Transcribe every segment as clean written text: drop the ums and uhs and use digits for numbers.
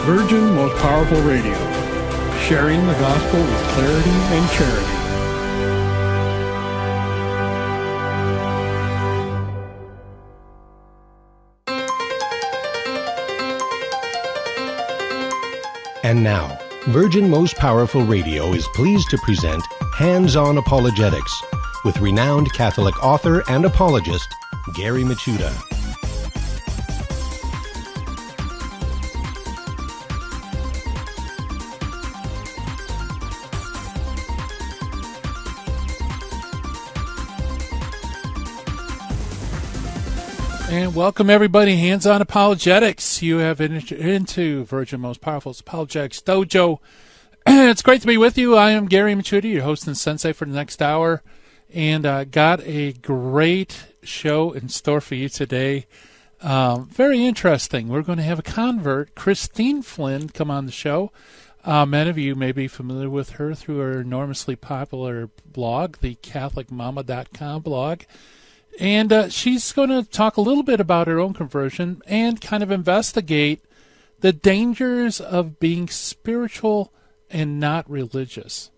Virgin Most Powerful Radio, sharing the gospel with clarity and charity. And now, Virgin Most Powerful Radio is pleased to present Hands-On Apologetics with renowned Catholic author and apologist, Gary Michuta. And welcome, everybody. Hands-On Apologetics. You have entered into Virgin Most Powerful's Apologetics Dojo. It's great to be with you. I am Gary Michuta, your host and sensei for the next hour, and got a great show in store for you today. Very interesting. We're going to have a convert, Christine Flynn, come on the show. Many of you may be familiar with her through her enormously popular blog, the CatholicMama.com blog. And she's going to talk a little bit about her own conversion and kind of investigate the dangers of being spiritual and not religious.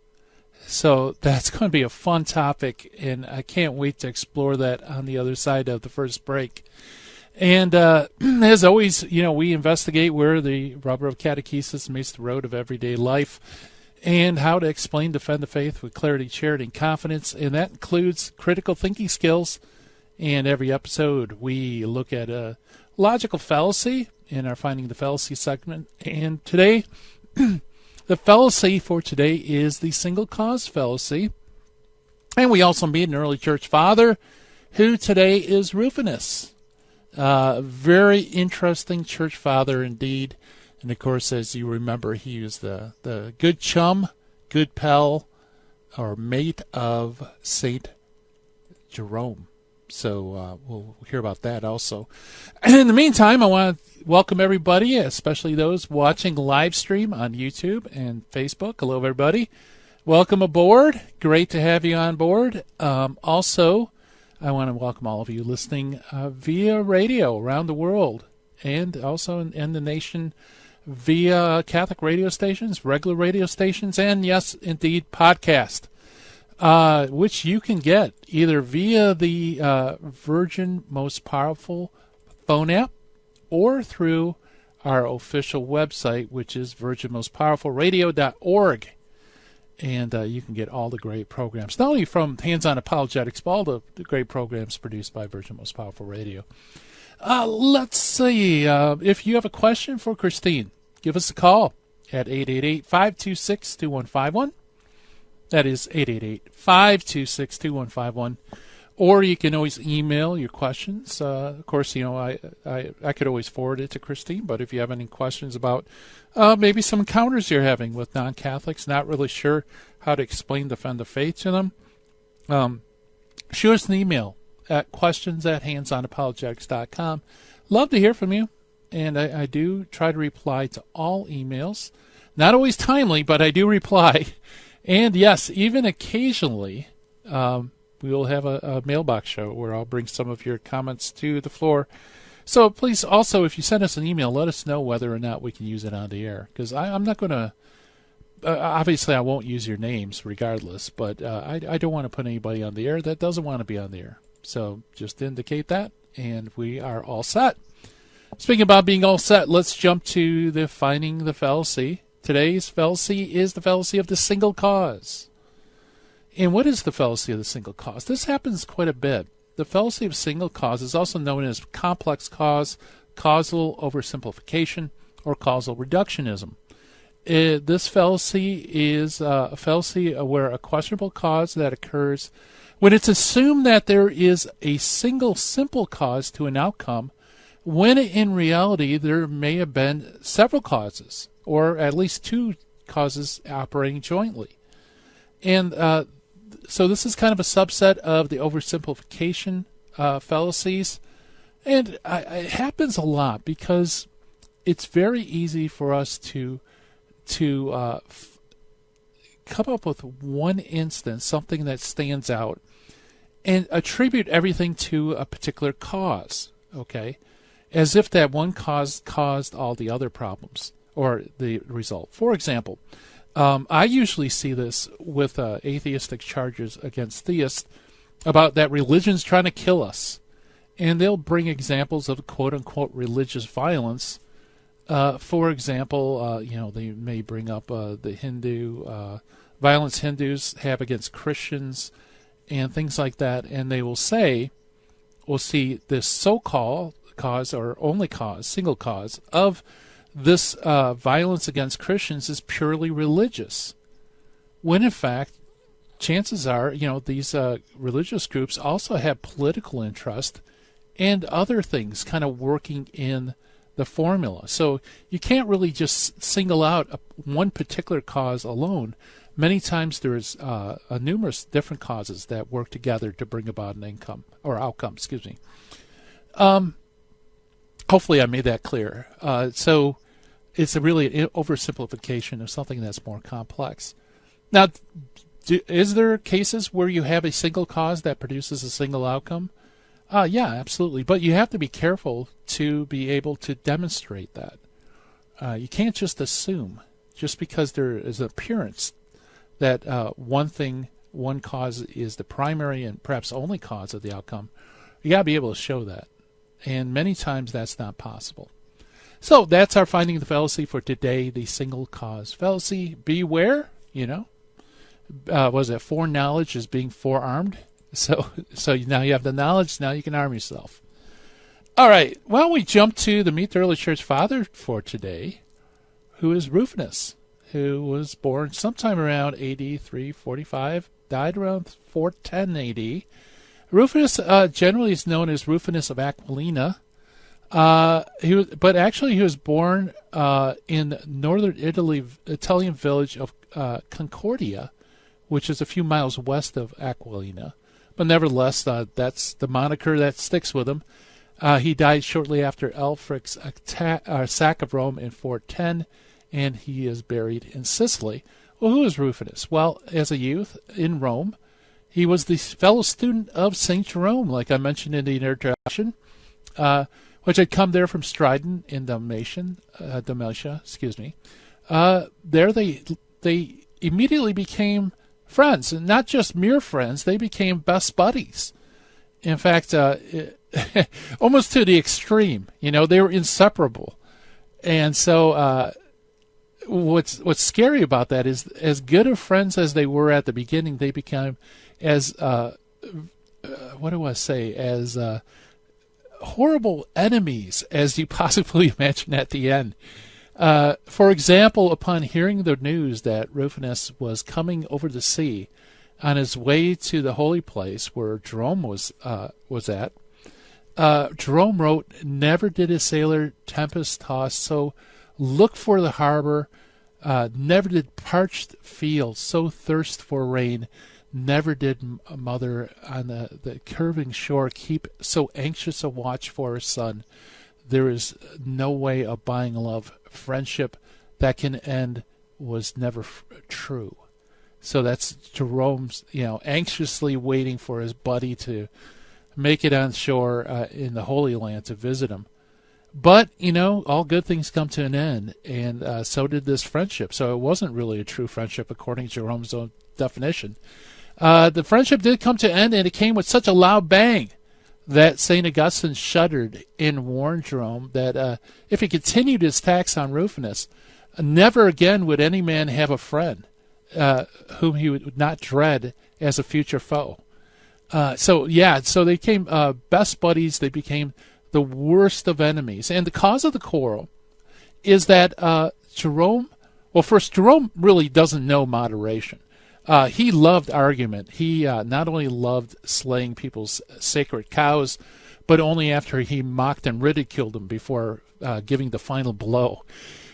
So that's going to be a fun topic, and I can't wait to explore that on the other side of the first break. And as always, you know, we investigate where the rubber of catechesis meets the road of everyday life and how to explain, defend the faith with clarity, charity, and confidence. And that includes critical thinking skills. And every episode, we look at a logical fallacy in our Finding the Fallacy segment. And today, the fallacy for today is the single cause fallacy. And we also meet an early church father, who today is Rufinus. Very interesting church father indeed. And of course, as you remember, he was the good chum, good pal, or mate of Saint Jerome. So we'll hear about that also. And in the meantime, I want to welcome everybody, especially those watching live stream on YouTube and Facebook. Hello, everybody. Welcome aboard. Great to have you on board. Also, I want to welcome all of you listening via radio around the world and also in the nation via Catholic radio stations, regular radio stations, and yes, indeed, podcast. Which you can get either via the Virgin Most Powerful phone app or through our official website, which is virginmostpowerfulradio.org. And you can get all the great programs, not only from Hands-On Apologetics, but all the great programs produced by Virgin Most Powerful Radio. Let's see. If you have a question for Christine, give us a call at 888-526-2151. That is 888-526-2151. Or you can always email your questions. Of course, you know, I could always forward it to Christine, but if you have any questions about maybe some encounters you're having with non-Catholics, not really sure how to explain, defend the faith to them, shoot us an email at questions@handsonapologetics.com. Love to hear from you, and I do try to reply to all emails. Not always timely, but I do reply. And yes, even occasionally, we will have a mailbox show where I'll bring some of your comments to the floor. So please also, if you send us an email, let us know whether or not we can use it on the air. Because I'm not going to, obviously I won't use your names regardless, but I don't want to put anybody on the air that doesn't want to be on the air. So just indicate that, and we are all set. Speaking about being all set, let's jump to the Finding the Fallacy. Today's fallacy is the fallacy of the single cause. And what is the fallacy of the single cause? This happens quite a bit. The fallacy of single cause is also known as complex cause, causal oversimplification, or causal reductionism. This fallacy is a fallacy where a questionable cause that occurs when it's assumed that there is a single simple cause to an outcome, when in reality there may have been several causes, or at least two causes operating jointly. And so this is kind of a subset of the oversimplification fallacies. And it happens a lot because it's very easy for us to come up with one instance, something that stands out, and attribute everything to a particular cause, okay? As if that one cause caused all the other problems, or the result. For example, I usually see this with atheistic charges against theists about that religion's trying to kill us. And they'll bring examples of quote-unquote religious violence. For example, they may bring up the Hindu violence Hindus have against Christians and things like that. And they will say, we'll see this so-called cause or only cause, single cause of this violence against Christians is purely religious, when in fact, chances are, these religious groups also have political interest and other things kind of working in the formula. So you can't really just single out one particular cause alone. Many times there's numerous different causes that work together to bring about an outcome. Hopefully I made that clear. So it's really an oversimplification of something that's more complex. Now, is there cases where you have a single cause that produces a single outcome? Yeah, absolutely. But you have to be careful to be able to demonstrate that. You can't just assume, just because there is an appearance that one cause is the primary and perhaps only cause of the outcome. You got to be able to show that. And many times that's not possible. So that's our finding of the fallacy for today, the single cause fallacy. Beware, was it foreknowledge is being forearmed? So now you have the knowledge, now you can arm yourself. All right, well, we jump to the Meet the Early Church Father for today, who is Rufinus, who was born sometime around AD 345, died around 410 AD. Rufinus generally is known as Rufinus of Aquilina. He was born in northern Italy, Italian village of Concordia, which is a few miles west of Aquilina. But nevertheless, that's the moniker that sticks with him. He died shortly after Alfric's sack of Rome in 410, and he is buried in Sicily. Well, who is Rufinus? Well, as a youth in Rome, he was the fellow student of St. Jerome, like I mentioned in the introduction, which had come there from Stridon in Dalmatia. There they immediately became friends, and not just mere friends, they became best buddies. In fact, almost to the extreme, they were inseparable. And so what's scary about that is, as good of friends as they were at the beginning, they became as horrible enemies as you possibly imagine at the end. For example, upon hearing the news that Rufinus was coming over the sea on his way to the holy place where Jerome was at, Jerome wrote, "Never did a sailor tempest toss so look for the harbor, never did parched fields so thirst for rain, never did a mother on the curving shore keep so anxious a watch for her son. There is no way of buying love. Friendship that can end was never true." So that's Jerome's, anxiously waiting for his buddy to make it on shore in the Holy Land to visit him. But, all good things come to an end, and so did this friendship. So it wasn't really a true friendship according to Jerome's own definition. The friendship did come to an end, and it came with such a loud bang that St. Augustine shuddered and warned Jerome that if he continued his attacks on Rufinus, never again would any man have a friend whom he would not dread as a future foe. So they became best buddies. They became the worst of enemies. And the cause of the quarrel is that Jerome really doesn't know moderation. He loved argument. He not only loved slaying people's sacred cows, but only after he mocked and ridiculed them before giving the final blow.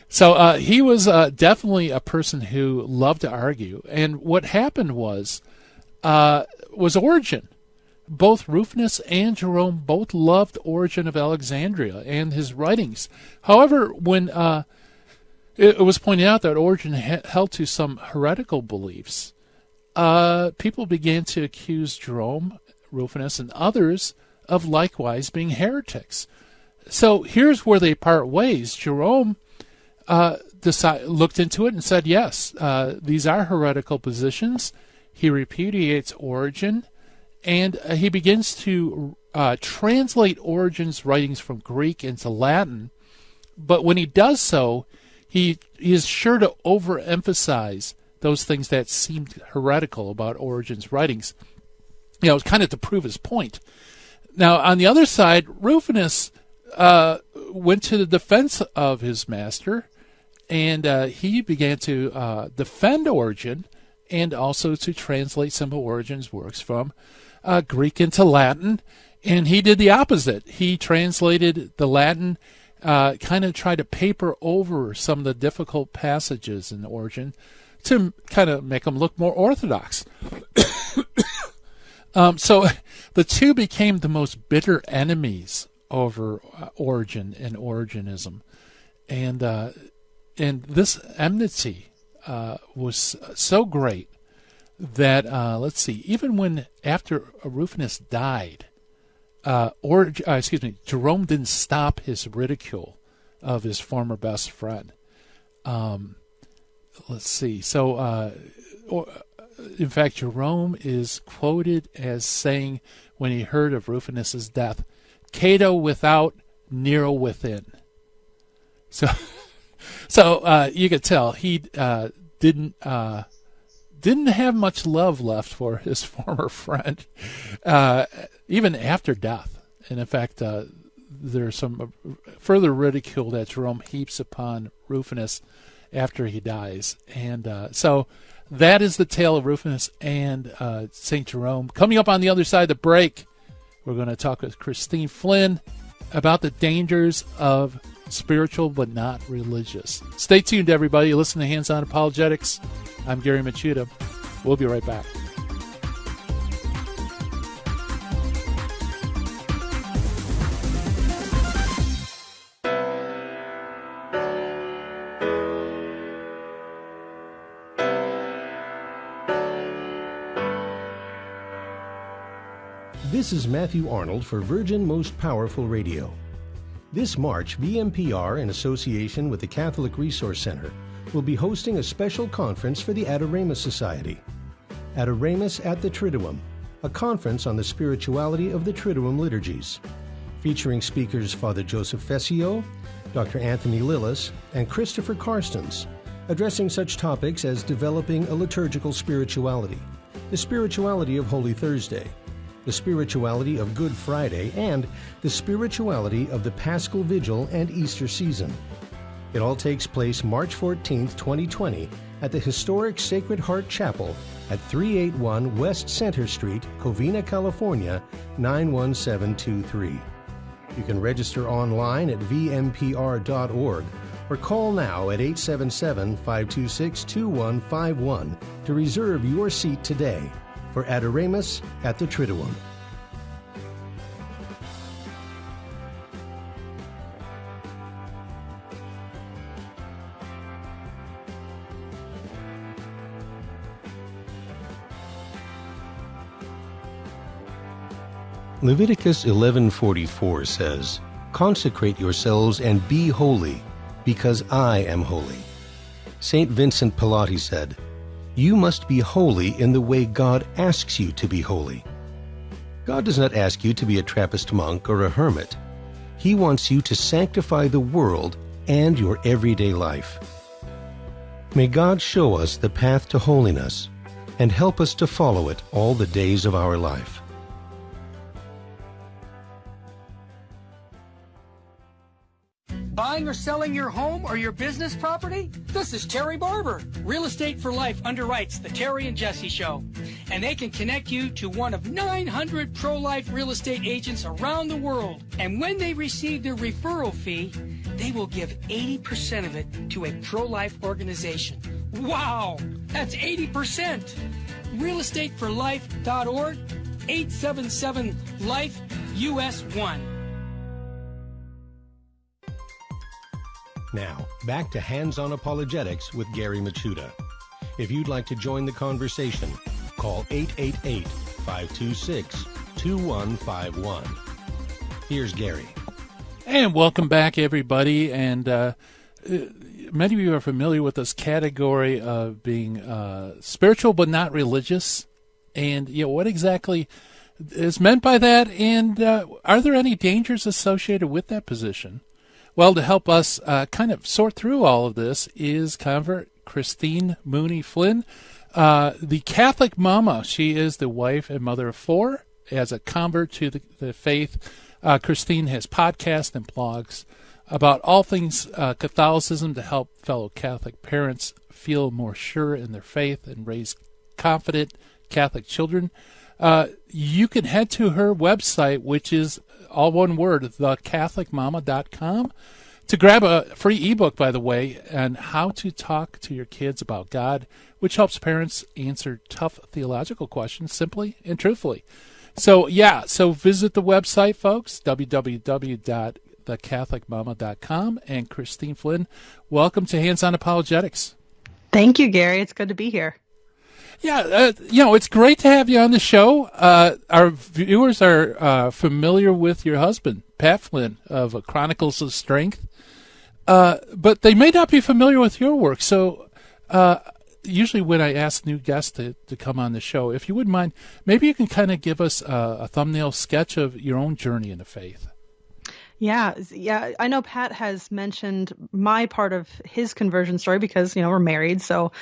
So he was definitely a person who loved to argue. And what happened was Origen. Both Rufinus and Jerome both loved Origen of Alexandria and his writings. However, when it was pointed out that Origen held to some heretical beliefs, people began to accuse Jerome, Rufinus, and others of likewise being heretics. So here's where they part ways. Jerome looked into it and said, yes, these are heretical positions. He repudiates Origen, and he begins to translate Origen's writings from Greek into Latin. But when he does so, he is sure to overemphasize those things that seemed heretical about Origen's writings, kind of to prove his point. Now, on the other side, Rufinus went to the defense of his master, and he began to defend Origen and also to translate some of Origen's works from Greek into Latin. And he did the opposite. He translated the Latin, kind of tried to paper over some of the difficult passages in Origen to kind of make them look more orthodox. So the two became the most bitter enemies over Origen and Origenism. And this enmity was so great that, even when after Rufinus died, Jerome didn't stop his ridicule of his former best friend. In fact, Jerome is quoted as saying, when he heard of Rufinus's death, "Cato without, Nero within." So you could tell he didn't have much love left for his former friend, even after death. And in fact, there's some further ridicule that Jerome heaps upon Rufinus after he dies. And so that is the tale of Rufinus and St. Jerome. Coming up on the other side of the break, we're going to talk with Christine Flynn about the dangers of spiritual but not religious. Stay tuned, everybody. You listen to Hands On Apologetics. I'm Gary Machuda. We'll be right back. This is Matthew Arnold for Virgin Most Powerful Radio. This March, VMPR, in association with the Catholic Resource Center, will be hosting a special conference for the Adoramus Society. Adoramus at the Triduum, a conference on the spirituality of the Triduum liturgies, featuring speakers Father Joseph Fessio, Dr. Anthony Lillis, and Christopher Karstens, addressing such topics as developing a liturgical spirituality, the spirituality of Holy Thursday, the spirituality of Good Friday, and the spirituality of the Paschal Vigil and Easter season. It all takes place March 14, 2020, at the historic Sacred Heart Chapel at 381 West Center Street, Covina, California, 91723. You can register online at vmpr.org or call now at 877-526-2151 to reserve your seat today for Adoramus at the Triduum. Leviticus 11:44 says, "Consecrate yourselves and be holy, because I am holy." St. Vincent Pallotti said, "You must be holy in the way God asks you to be holy." God does not ask you to be a Trappist monk or a hermit. He wants you to sanctify the world and your everyday life. May God show us the path to holiness and help us to follow it all the days of our life. Buying or selling your home or your business property? This is Terry Barber. Real Estate for Life underwrites the Terry and Jesse Show. And they can connect you to one of 900 pro-life real estate agents around the world. And when they receive their referral fee, they will give 80% of it to a pro-life organization. Wow! That's 80%! realestateforlife.org, 877-LIFE-US1. Now, back to Hands On Apologetics with Gary Machuda. If you'd like to join the conversation, call 888-526-2151. Here's Gary. And welcome back, everybody. And many of you are familiar with this category of being spiritual but not religious, and what exactly is meant by that, and are there any dangers associated with that position? Well, to help us kind of sort through all of this is convert Christine Mooney Flynn, the Catholic mama. She is the wife and mother of 4. As a convert to the faith, Christine has podcasts and blogs about all things Catholicism to help fellow Catholic parents feel more sure in their faith and raise confident Catholic children. You can head to her website, which is all one word, thecatholicmama.com, to grab a free ebook, by the way, on how to talk to your kids about God, which helps parents answer tough theological questions simply and truthfully. So visit the website, folks, www.thecatholicmama.com. And Christine Flynn, welcome to Hands On Apologetics. Thank you, Gary. It's good to be here. Yeah, it's great to have you on the show. Our viewers are familiar with your husband, Pat Flynn, of Chronicles of Strength, but they may not be familiar with your work. So usually when I ask new guests to come on the show, if you wouldn't mind, maybe you can kind of give us a thumbnail sketch of your own journey in the faith. Yeah. I know Pat has mentioned my part of his conversion story because, we're married, so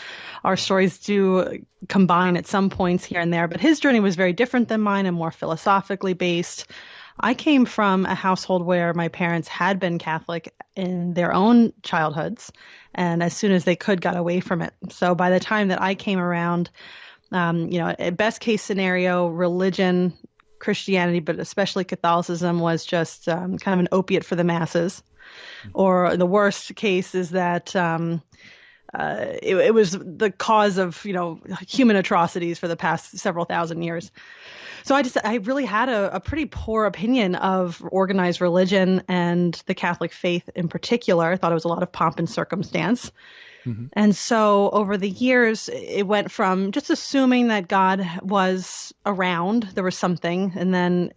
our stories do combine at some points here and there. But his journey was very different than mine and more philosophically based. I came from a household where my parents had been Catholic in their own childhoods, and as soon as they could, got away from it. So by the time that I came around, a best case scenario, religion, Christianity, but especially Catholicism, was just kind of an opiate for the masses. Or the worst case is that it was the cause of, human atrocities for the past several thousand years. So I really had a pretty poor opinion of organized religion and the Catholic faith in particular. I thought it was a lot of pomp and circumstance. Mm-hmm. And so over the years, it went from just assuming that God was around, there was something. And then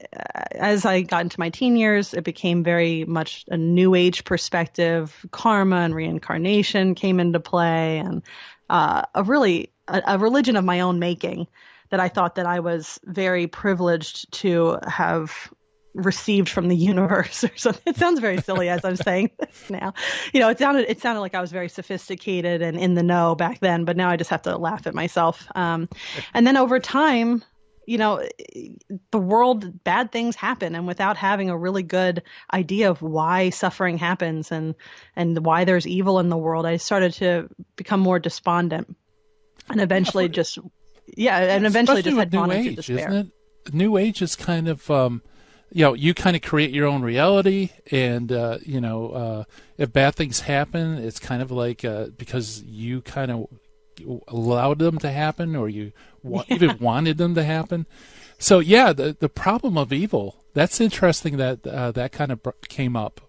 as I got into my teen years, it became very much a New Age perspective. Karma and reincarnation came into play, and a religion of my own making that I thought that I was very privileged to have received from the universe or something. It sounds very silly as I'm saying this now. It sounded like I was very sophisticated and in the know back then, but now I just have to laugh at myself. And then over time, the world, bad things happen. And without having a really good idea of why suffering happens and why there's evil in the world, I started to become more despondent and eventually just had gone into despair. Isn't it? New Age is kind of, you kind of create your own reality, and if bad things happen, it's kind of like because you kind of allowed them to happen, or you even wanted them to happen. So the problem of evil, that's interesting that that kind of came up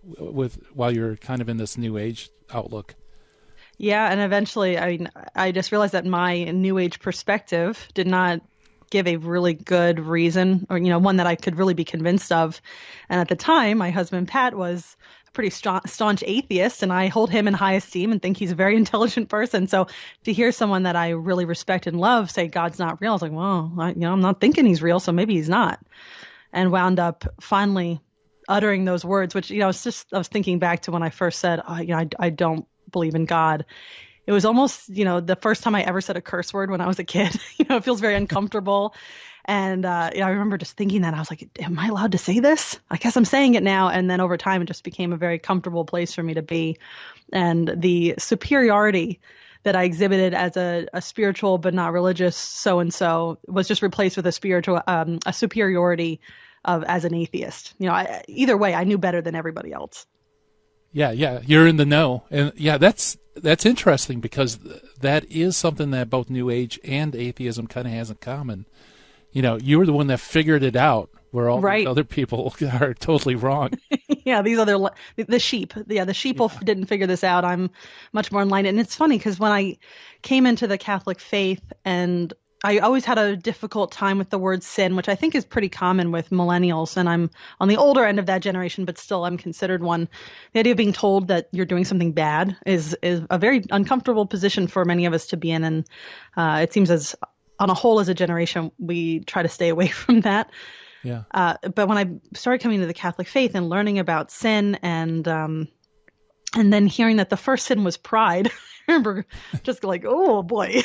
while you're kind of in this New Age outlook. Yeah, and eventually, I just realized that my New Age perspective did not give a really good reason, or one that I could really be convinced of. And at the time, my husband Pat was a pretty staunch atheist, and I hold him in high esteem and think he's a very intelligent person. So to hear someone that I really respect and love say God's not real, I was like, well, I'm not thinking he's real, so maybe he's not. And wound up finally uttering those words, which I was thinking back to when I first said, I don't believe in God. It was almost, the first time I ever said a curse word when I was a kid. It feels very uncomfortable. And I remember just thinking that. I was like, am I allowed to say this? I guess I'm saying it now. And then over time, it just became a very comfortable place for me to be. And the superiority that I exhibited as a spiritual but not religious so-and-so was just replaced with a superiority of as an atheist. Either way, I knew better than everybody else. Yeah, you're in the know. And that's interesting, because that is something that both New Age and atheism kind of has in common. You were the one that figured it out, where all right. these other people are totally wrong. Yeah, the sheep. Yeah, the sheeple didn't figure this out. I'm much more enlightened. And it's funny because when I came into the Catholic faith and I always had a difficult time with the word sin, which I think is pretty common with millennials. And I'm on the older end of that generation, but still I'm considered one. The idea of being told that you're doing something bad is a very uncomfortable position for many of us to be in. And it seems as on a whole as a generation, we try to stay away from that. Yeah. But when I started coming to the Catholic faith and learning about sin and then hearing that the first sin was pride, I remember just like, oh boy,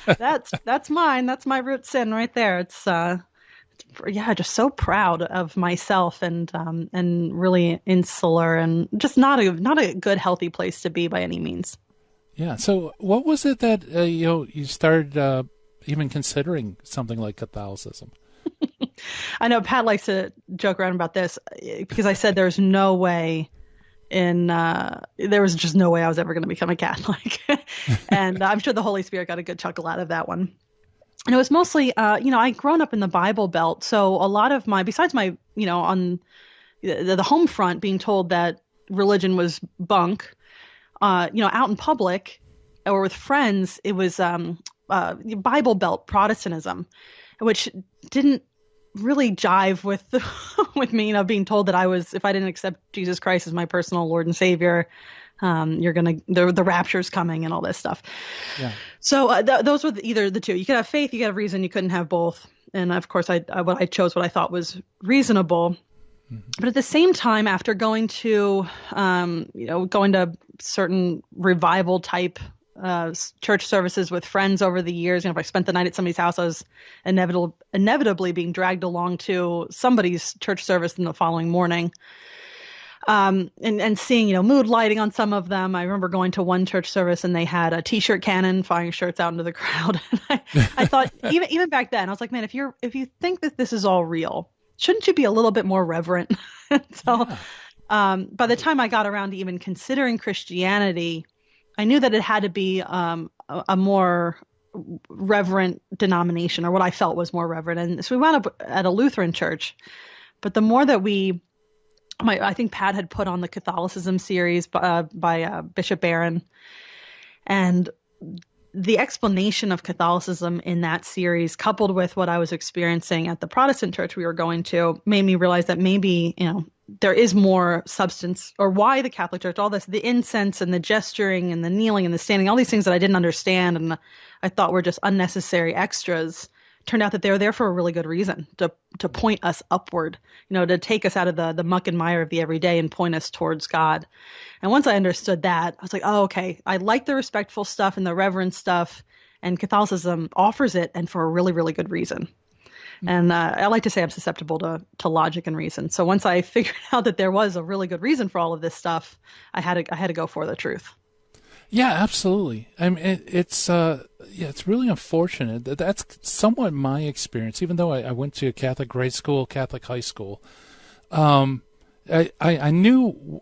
that's mine. That's my root sin right there. It's just so proud of myself and really insular and just not a good, healthy place to be by any means. Yeah. So what was it that, you started even considering something like Catholicism? I know Pat likes to joke around about this because I said there was just no way I was ever going to become a Catholic. And I'm sure the Holy Spirit got a good chuckle out of that one. And it was mostly, I'd grown up in the Bible Belt. So a lot of besides my, on the home front being told that religion was bunk, out in public or with friends, it was Bible Belt Protestantism, which didn't really jive with with me, being told that if I didn't accept Jesus Christ as my personal Lord and Savior, the rapture's coming and all this stuff. Yeah. So those were either the two. You could have faith, you could have reason, you couldn't have both. And of course, I chose what I thought was reasonable. Mm-hmm. But at the same time, after going to certain revival type church services with friends over the years. If I spent the night at somebody's house, I was inevitably being dragged along to somebody's church service in the following morning. And seeing, mood lighting on some of them. I remember going to one church service and they had a t-shirt cannon firing shirts out into the crowd. And I thought, even back then, I was like, man, if you think that this is all real, shouldn't you be a little bit more reverent? So, by the time I got around to even considering Christianity, I knew that it had to be a more reverent denomination, or what I felt was more reverent. And so we wound up at a Lutheran church. But the more that I think Pat had put on the Catholicism series by Bishop Barron, and the explanation of Catholicism in that series, coupled with what I was experiencing at the Protestant church we were going to, made me realize that maybe, there is more substance, or why the Catholic Church, all this, the incense and the gesturing and the kneeling and the standing, all these things that I didn't understand and I thought were just unnecessary extras, turned out that they were there for a really good reason, to point us upward, to take us out of the muck and mire of the everyday and point us towards God. And once I understood that, I was like, oh, okay, I like the respectful stuff and the reverent stuff, and Catholicism offers it, and for a really, really good reason. And I like to say I'm susceptible to logic and reason. So once I figured out that there was a really good reason for all of this stuff, I had to go for the truth. Yeah, absolutely. I mean, it's really unfortunate. That's somewhat my experience. Even though I went to a Catholic grade school, Catholic high school, I knew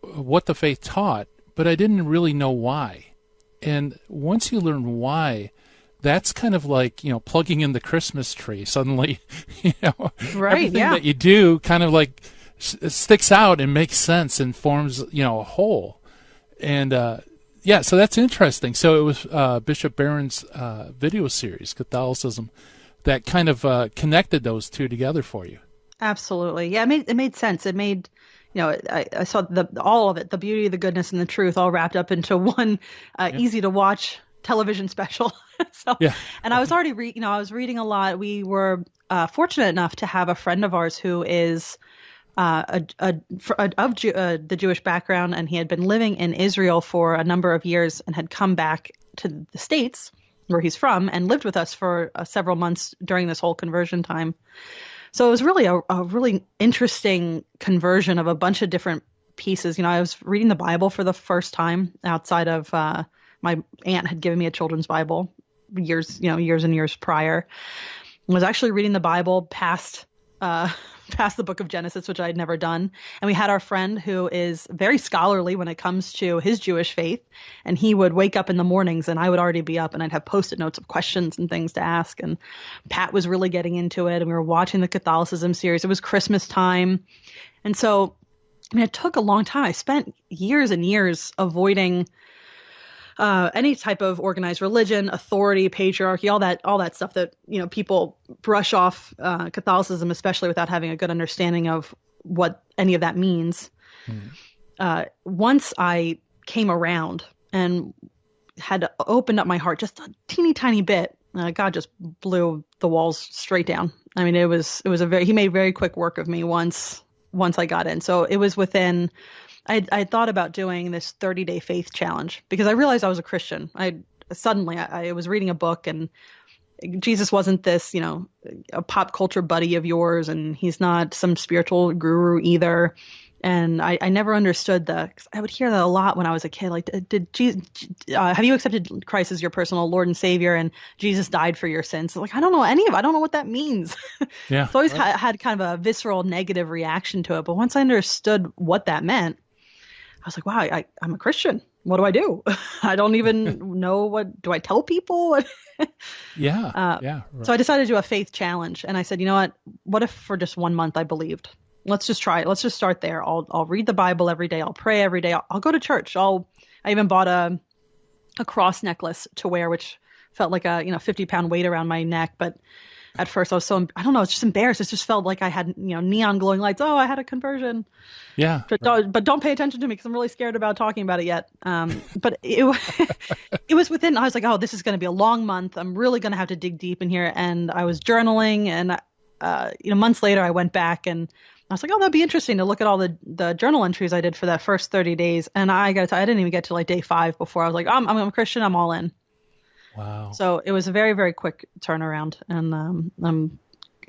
what the faith taught, but I didn't really know why. And once you learn why, that's kind of like, plugging in the Christmas tree. Suddenly, right, everything yeah. that you do kind of like sticks out and makes sense and forms, a whole. And, so that's interesting. So it was Bishop Barron's video series, Catholicism, that kind of connected those two together for you. Absolutely. Yeah, it made sense. It made, I saw all of it, the beauty, the goodness, and the truth all wrapped up into one easy to watch television special. And I was already I was reading a lot. We were fortunate enough to have a friend of ours who is of the Jewish background, and he had been living in Israel for a number of years and had come back to the States where he's from and lived with us for several months during this whole conversion time. So it was really a really interesting conversion of a bunch of different pieces. I was reading the Bible for the first time outside of my aunt had given me a children's Bible years and years prior. I was actually reading the Bible past the book of Genesis, which I had never done. And we had our friend who is very scholarly when it comes to his Jewish faith. And he would wake up in the mornings and I would already be up and I'd have Post-it notes of questions and things to ask. And Pat was really getting into it. And we were watching the Catholicism series. It was Christmas time. And so it took a long time. I spent years and years avoiding any type of organized religion, authority, patriarchy, all that stuff that, people brush off Catholicism, especially without having a good understanding of what any of that means. Once I came around and had opened up my heart just a teeny tiny bit, God just blew the walls straight down. I mean, he made very quick work of me once I got in. So it was within, I thought about doing this 30-day faith challenge because I realized I was a Christian. I was reading a book, and Jesus wasn't this, a pop culture buddy of yours, and he's not some spiritual guru either. And I never understood cause I would hear that a lot when I was a kid. Like, have you accepted Christ as your personal Lord and Savior, and Jesus died for your sins? Like, I don't know any of it. I don't know what that means. Yeah. So I always had kind of a visceral negative reaction to it. But once I understood what that meant, I was like, wow, I'm a Christian. What do I do? I don't even know do I tell people? Yeah. Right. So I decided to do a faith challenge. And I said, you know what if for just 1 month I believed? Let's just try it. Let's just start there. I'll read the Bible every day. I'll pray every day. I'll go to church. I even bought a cross necklace to wear, which felt like a 50-pound weight around my neck. But at first I was I don't know, it's just embarrassed. It just felt like I had neon glowing lights. Oh, I had a conversion. Yeah. But don't pay attention to me because I'm really scared about talking about it yet. But it was within. I was like, oh, this is going to be a long month. I'm really going to have to dig deep in here. And I was journaling, and months later I went back and I was like, oh, that'd be interesting to look at all the journal entries I did for that first 30 days. And I got to tell you, I didn't even get to like day 5 before I was like, I'm a Christian. I'm all in. Wow. So it was a very, very quick turnaround. And I'm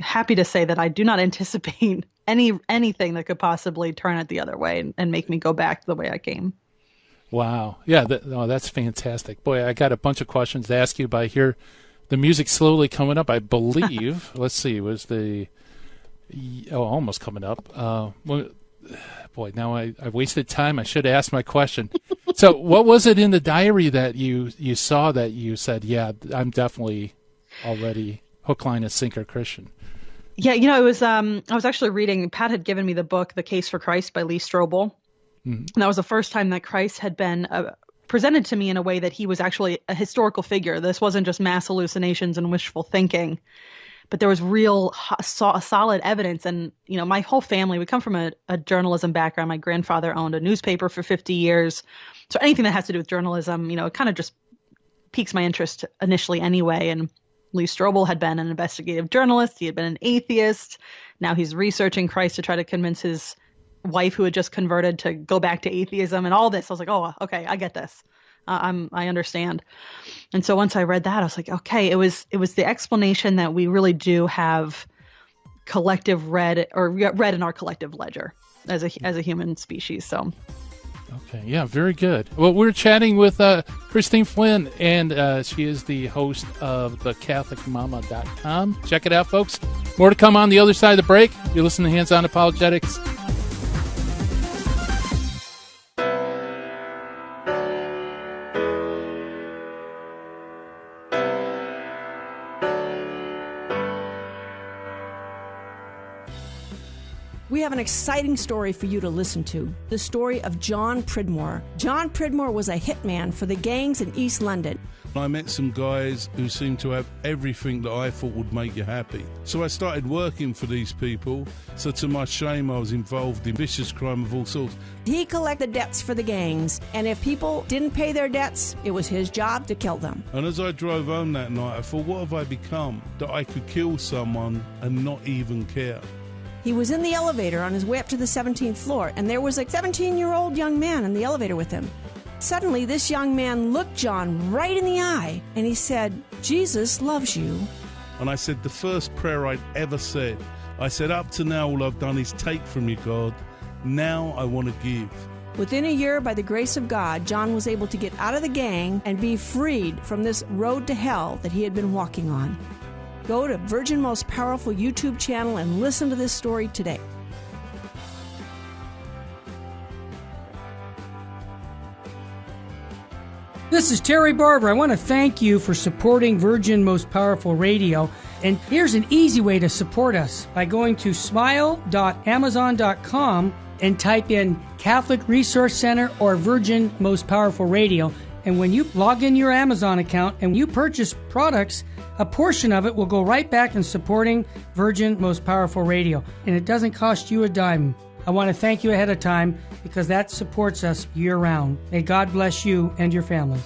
happy to say that I do not anticipate anything that could possibly turn it the other way and make me go back the way I came. Wow. Yeah. That's fantastic. Boy, I got a bunch of questions to ask you, but I hear the music slowly coming up. I believe, let's see, was almost coming up. Boy, now I wasted time. I should have asked my question. So what was it in the diary that you saw that you said, yeah, I'm definitely already hook, line, and sinker Christian? Yeah, it was, I was actually reading, Pat had given me the book, The Case for Christ by Lee Strobel. Mm-hmm. And that was the first time that Christ had been presented to me in a way that he was actually a historical figure. This wasn't just mass hallucinations and wishful thinking, but there was real solid evidence. And, my whole family, we come from a journalism background. My grandfather owned a newspaper for 50 years. So anything that has to do with journalism, it kind of just piques my interest initially anyway. And Lee Strobel had been an investigative journalist. He had been an atheist. Now he's researching Christ to try to convince his wife, who had just converted, to go back to atheism and all this. I was like, oh, okay, I get this. I understand. And so once I read that, I was like, okay, it was the explanation that we really do have collective read in our collective ledger as a human species. So. Okay, yeah, very good. Well, we're chatting with Christine Flynn, and she is the host of thecatholicmama.com. Check it out, folks. More to come on the other side of the break. You're listening to Hands On Apologetics. We have an exciting story for you to listen to. The story of John Pridmore. John Pridmore was a hitman for the gangs in East London. I met some guys who seemed to have everything that I thought would make you happy. So I started working for these people. So to my shame, I was involved in vicious crime of all sorts. He collected debts for the gangs, and if people didn't pay their debts, it was his job to kill them. And as I drove home that night, I thought, what have I become that I could kill someone and not even care? He was in the elevator on his way up to the 17th floor, and there was a 17-year-old young man in the elevator with him. Suddenly, this young man looked John right in the eye, and he said, "Jesus loves you." And I said the first prayer I'd ever said. I said, up to now, all I've done is take from you, God. Now I want to give. Within a year, by the grace of God, John was able to get out of the gang and be freed from this road to hell that he had been walking on. Go to Virgin Most Powerful YouTube channel and listen to this story today. This is Terry Barber. I want to thank you for supporting Virgin Most Powerful Radio. And here's an easy way to support us by going to smile.amazon.com and type in Catholic Resource Center or Virgin Most Powerful Radio. And when you log in your Amazon account and you purchase products, a portion of it will go right back in supporting Virgin Most Powerful Radio. And it doesn't cost you a dime. I want to thank you ahead of time because that supports us year-round. May God bless you and your family.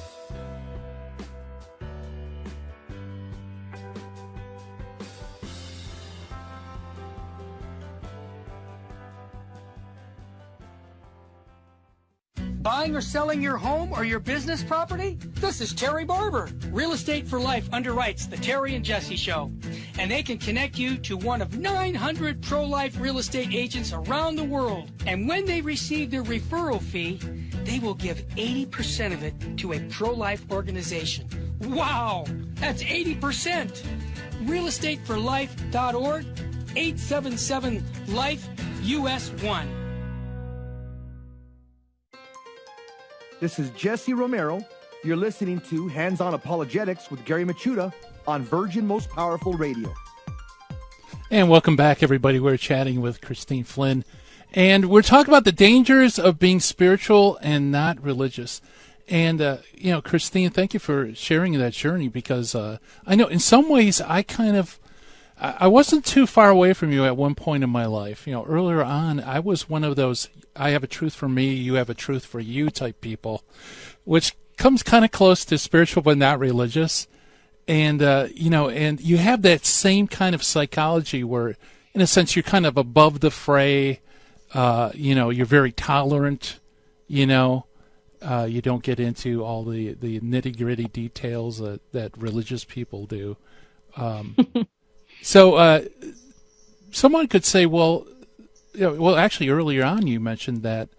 Buying or selling your home or your business property? This is Terry Barber. Real Estate for Life underwrites the Terry and Jesse Show. And they can connect you to one of 900 pro-life real estate agents around the world. And when they receive their referral fee, they will give 80% of it to a pro-life organization. Wow! That's 80%! realestateforlife.org, 877-LIFE-US1. This is Jesse Romero. You're listening to Hands-On Apologetics with Gary Machuda on Virgin Most Powerful Radio. And welcome back, everybody. We're chatting with Christine Flynn, and we're talking about the dangers of being spiritual and not religious. And, Christine, thank you for sharing that journey because I know in some ways I wasn't too far away from you at one point in my life. Earlier on, I was one of those I have a truth for me, you have a truth for you type people, which comes kind of close to spiritual but not religious. And, and you have that same kind of psychology where, in a sense, you're kind of above the fray. You're very tolerant, you don't get into all the nitty-gritty details that religious people do. So someone could say, actually, earlier on you mentioned that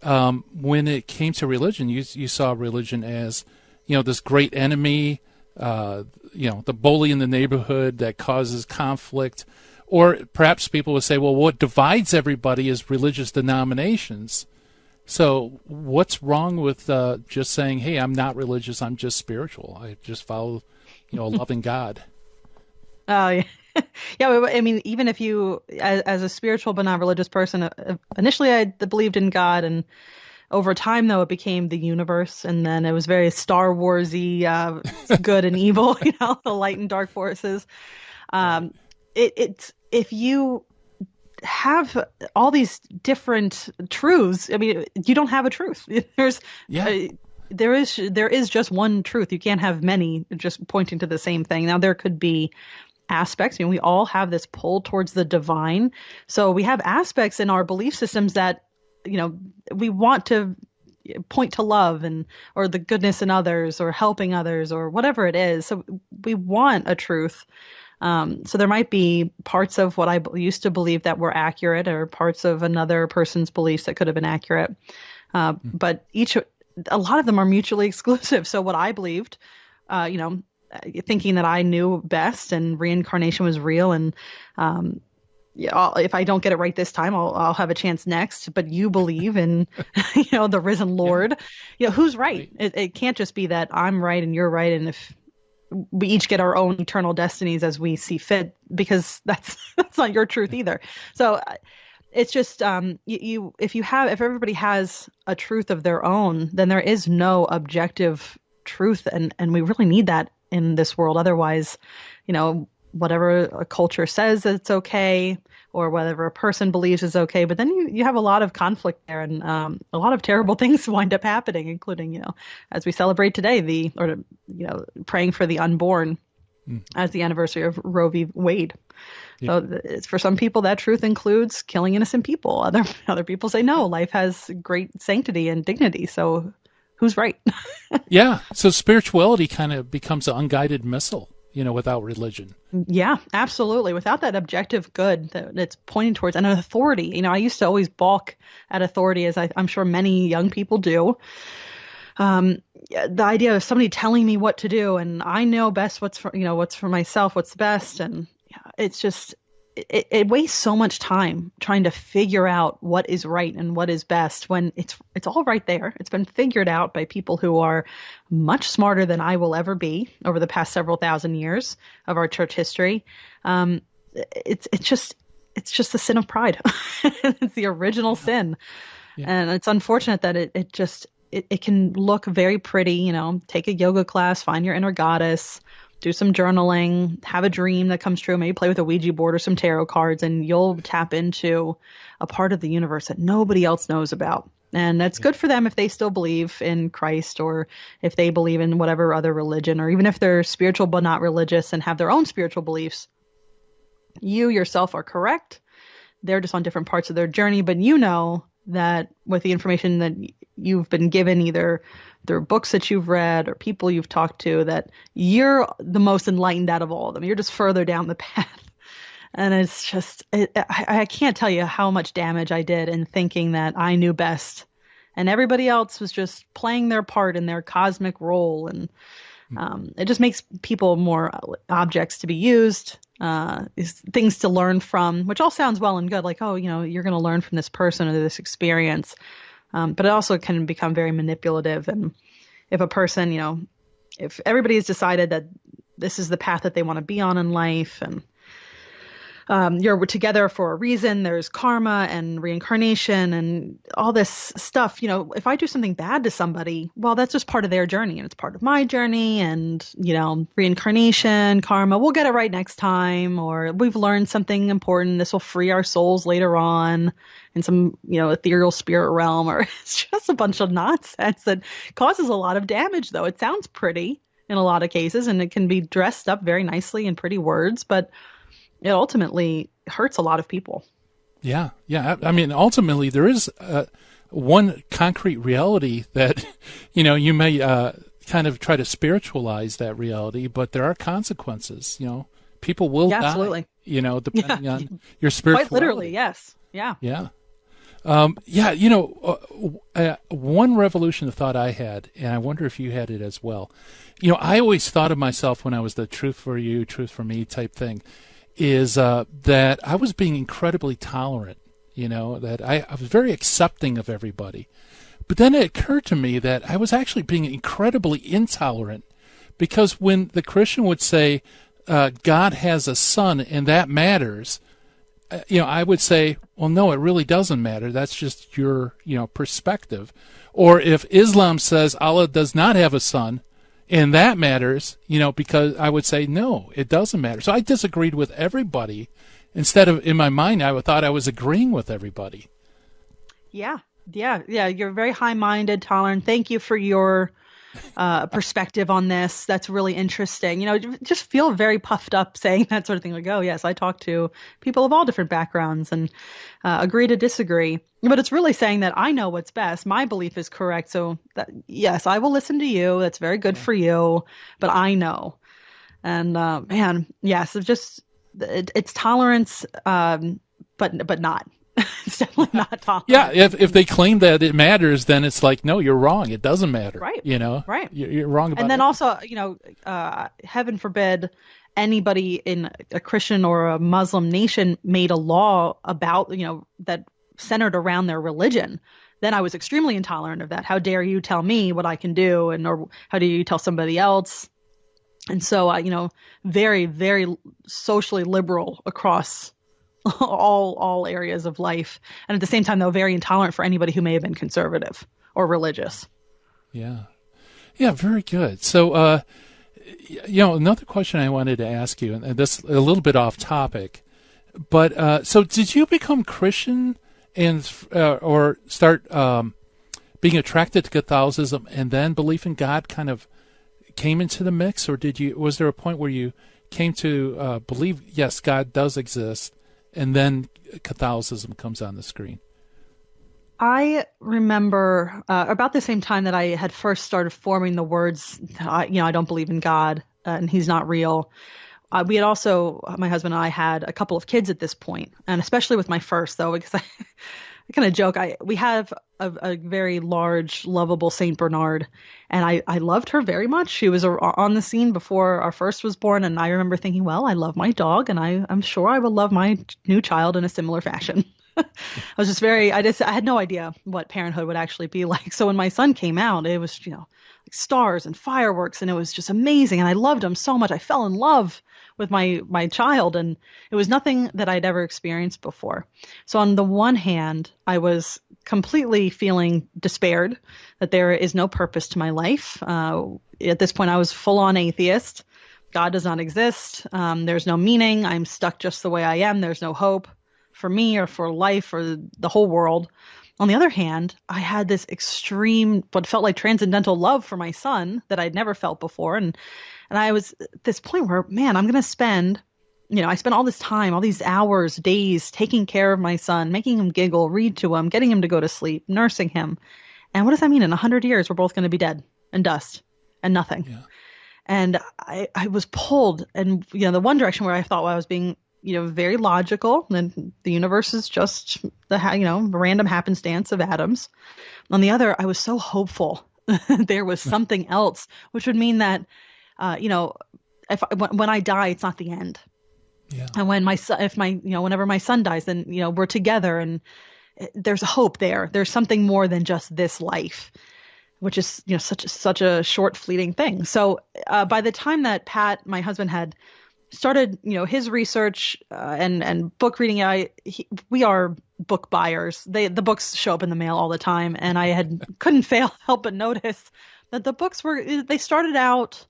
when it came to religion, you saw religion as, this great enemy, the bully in the neighborhood that causes conflict. Or perhaps people would say, well, what divides everybody is religious denominations. So what's wrong with just saying, hey, I'm not religious, I'm just spiritual. I just follow, a loving God. Oh, yeah. Yeah, I mean, even if you, as a spiritual but not religious person, initially I believed in God, and over time, though, it became the universe, and then it was very Star Wars-y, good and evil, the light and dark forces. It's if you have all these different truths, I mean, you don't have a truth. There is just one truth. You can't have many just pointing to the same thing. Now, there could be aspects. We all have this pull towards the divine. So we have aspects in our belief systems that, we want to point to love or the goodness in others or helping others or whatever it is. So we want a truth. So there might be parts of what I used to believe that were accurate or parts of another person's beliefs that could have been accurate. But a lot of them are mutually exclusive. So what I believed, thinking that I knew best and reincarnation was real and if I don't get it right this time, I'll have a chance next. But you believe in, the risen Lord. Who's right? It can't just be that I'm right and you're right, and if we each get our own eternal destinies as we see fit, because that's not your truth either. So it's just if everybody has a truth of their own, then there is no objective truth, and we really need that in this world. Otherwise, whatever a culture says it's okay, or whatever a person believes is okay, but then you have a lot of conflict there, and a lot of terrible things wind up happening, including, as we celebrate today, praying for the unborn as the anniversary of Roe v. Wade. Yeah. So it's, for some people, that truth includes killing innocent people. Other people say, no, life has great sanctity and dignity. So who's right? Yeah. So spirituality kind of becomes an unguided missile, without religion. Yeah, absolutely. Without that objective good that it's pointing towards, and an authority. I used to always balk at authority, as I'm sure many young people do. The idea of somebody telling me what to do, and I know best what's for myself, what's best, and it's just it wastes so much time trying to figure out what is right and what is best when it's all right there. It's been figured out by people who are much smarter than I will ever be over the past several thousand years of our church history. It's just the sin of pride. It's the original sin. Yeah. And it's unfortunate that it just it can look very pretty. Take a yoga class, find your inner goddess, do some journaling, have a dream that comes true, maybe play with a Ouija board or some tarot cards, and you'll tap into a part of the universe that nobody else knows about. And that's good for them if they still believe in Christ, or if they believe in whatever other religion, or even if they're spiritual but not religious and have their own spiritual beliefs. You yourself are correct. They're just on different parts of their journey, but that with the information that you've been given, either through books that you've read or people you've talked to, that you're the most enlightened out of all of them. You're just further down the path. And it's just, I can't tell you how much damage I did in thinking that I knew best and everybody else was just playing their part in their cosmic role. And it just makes people more objects to be used, things to learn from, which all sounds well and good. Like, you're going to learn from this person or this experience. But it also can become very manipulative. And if a person, if everybody has decided that this is the path that they want to be on in life, and you're together for a reason, there's karma and reincarnation and all this stuff. If I do something bad to somebody, well, that's just part of their journey and it's part of my journey. And, reincarnation, karma, we'll get it right next time, or we've learned something important. This will free our souls later on in some, ethereal spirit realm, or it's just a bunch of nonsense that causes a lot of damage, though. It sounds pretty in a lot of cases, and it can be dressed up very nicely in pretty words, but it ultimately hurts a lot of people. Yeah. I mean, ultimately, there is one concrete reality that, you may kind of try to spiritualize that reality, but there are consequences. People will die. Absolutely. Depending on your spirituality. Quite literally, yes. Yeah. Yeah. One revolution of thought I had, and I wonder if you had it as well. I always thought of myself when I was the truth for you, truth for me type thing, is that I was being incredibly tolerant, that I was very accepting of everybody. But then it occurred to me that I was actually being incredibly intolerant, because when the Christian would say, God has a son and that matters, I would say, well, no, it really doesn't matter. That's just your, perspective. Or if Islam says Allah does not have a son, and that matters, because I would say, no, it doesn't matter. So I disagreed with everybody instead of, in my mind, I thought I was agreeing with everybody. Yeah. You're very high-minded, tolerant. Thank you for your perspective on this. That's really interesting. Just feel very puffed up saying that sort of thing. Like, oh, yes, I talk to people of all different backgrounds and agree to disagree. But it's really saying that I know what's best. My belief is correct. So, yes, I will listen to you. That's very good for you. But I know. And, yes, it's tolerance, but not. It's definitely not tolerant. Yeah, if they claim that it matters, then it's like, no, you're wrong. It doesn't matter. Right. Right. You're wrong about it. And then also, heaven forbid anybody in a Christian or a Muslim nation made a law about, that centered around their religion. Then I was extremely intolerant of that. How dare you tell me what I can do, or how do you tell somebody else? And so, very, very socially liberal across all areas of life, and at the same time, though, very intolerant for anybody who may have been conservative or religious. Yeah, very good. So, another question I wanted to ask you, and this a little bit off topic, but so did you become Christian and or start being attracted to Catholicism, and then belief in God kind of came into the mix, or was there a point where you came to believe, yes, God does exist, and then Catholicism comes on the screen? I remember about the same time that I had first started forming the words, I don't believe in God and he's not real. We had also, my husband and I had a couple of kids at this point, and especially with my first, though, because I kind of joke, we have a very large, lovable Saint Bernard, and I loved her very much. She was on the scene before our first was born, and I remember thinking, well, I love my dog, and I'm sure I will love my new child in a similar fashion. I was just I had no idea what parenthood would actually be like. So when my son came out, it was, like, stars and fireworks, and it was just amazing. And I loved them so much. I fell in love with my child, and it was nothing that I'd ever experienced before. So on the one hand, I was completely feeling despaired that there is no purpose to my life. At this point, I was full on atheist. God does not exist. There's no meaning. I'm stuck just the way I am. There's no hope for me or for life or the whole world. On the other hand, I had this extreme, what felt like transcendental love for my son that I'd never felt before. And I was at this point where, man, I'm going to spend, I spent all this time, all these hours, days taking care of my son, making him giggle, read to him, getting him to go to sleep, nursing him. And what does that mean? In 100 years, we're both going to be dead and dust and nothing. Yeah. And I was pulled, and the one direction where I thought I was being very logical, and the universe is just the random happenstance of atoms. On the other, I was so hopeful there was something else, which would mean that when I die, it's not the end. Yeah. And when whenever my son dies, then we're together, and there's a hope there. There's something more than just this life, which is such a short, fleeting thing. So by the time that Pat, my husband, had started his research and book reading, we are book buyers. The books show up in the mail all the time, and I couldn't help but notice that the books they started out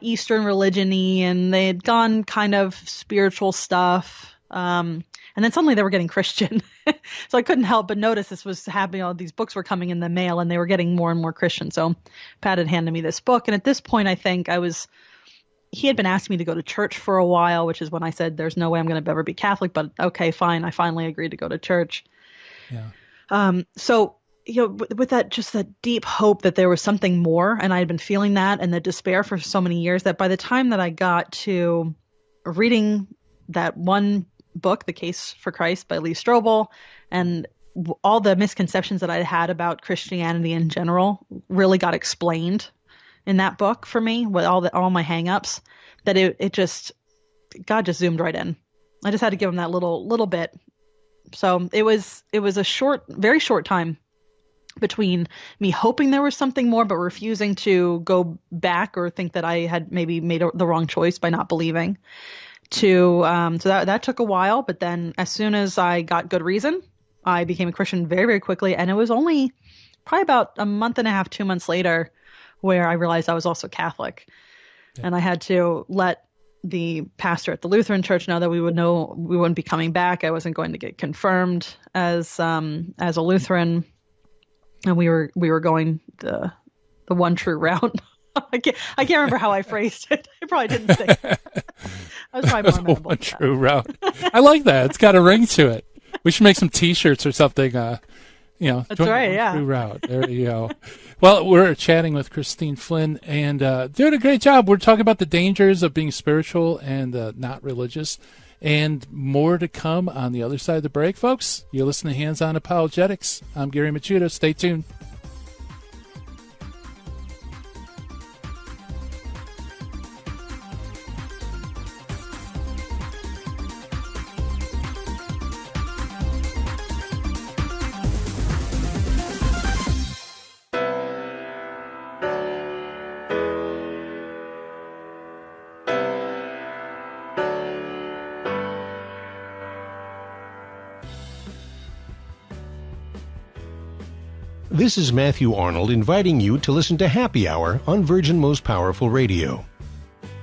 Eastern religion-y, and they had gone kind of spiritual stuff. And then suddenly they were getting Christian. So I couldn't help but notice this was happening. All these books were coming in the mail, and they were getting more and more Christian. So Pat had handed me this book. And at this point, I think he had been asking me to go to church for a while, which is when I said, there's no way I'm going to ever be Catholic, but okay, fine. I finally agreed to go to church. Yeah. So, with that deep hope that there was something more, and I had been feeling that and the despair for so many years, that by the time that I got to reading that one book, The Case for Christ by Lee Strobel, and all the misconceptions that I had about Christianity in general really got explained in that book for me, with all my hangups, that God just zoomed right in. I just had to give him that little bit. So it was a very short time between me hoping there was something more, but refusing to go back or think that I had maybe made the wrong choice by not believing. So that took a while, but then as soon as I got good reason, I became a Christian very, very quickly. And it was only probably about a month and a half, 2 months later, where I realized I was also Catholic. Yeah. And I had to let the pastor at the Lutheran church know that we wouldn't be coming back. I wasn't going to get confirmed as a Lutheran, and we were going the one true route. I can't remember how I phrased it. I probably didn't say it. I was probably more amenable. One true route. I like that. It's got a ring to it. We should make some T-shirts or something. That's right. Yeah. True route. There you go. Well, we're chatting with Christine Flynn and doing a great job. We're talking about the dangers of being spiritual and not religious, and more to come on the other side of the break, folks. You're listening to Hands On Apologetics. I'm Gary Machuda. Stay tuned. This is Matthew Arnold inviting you to listen to Happy Hour on Virgin Most Powerful Radio.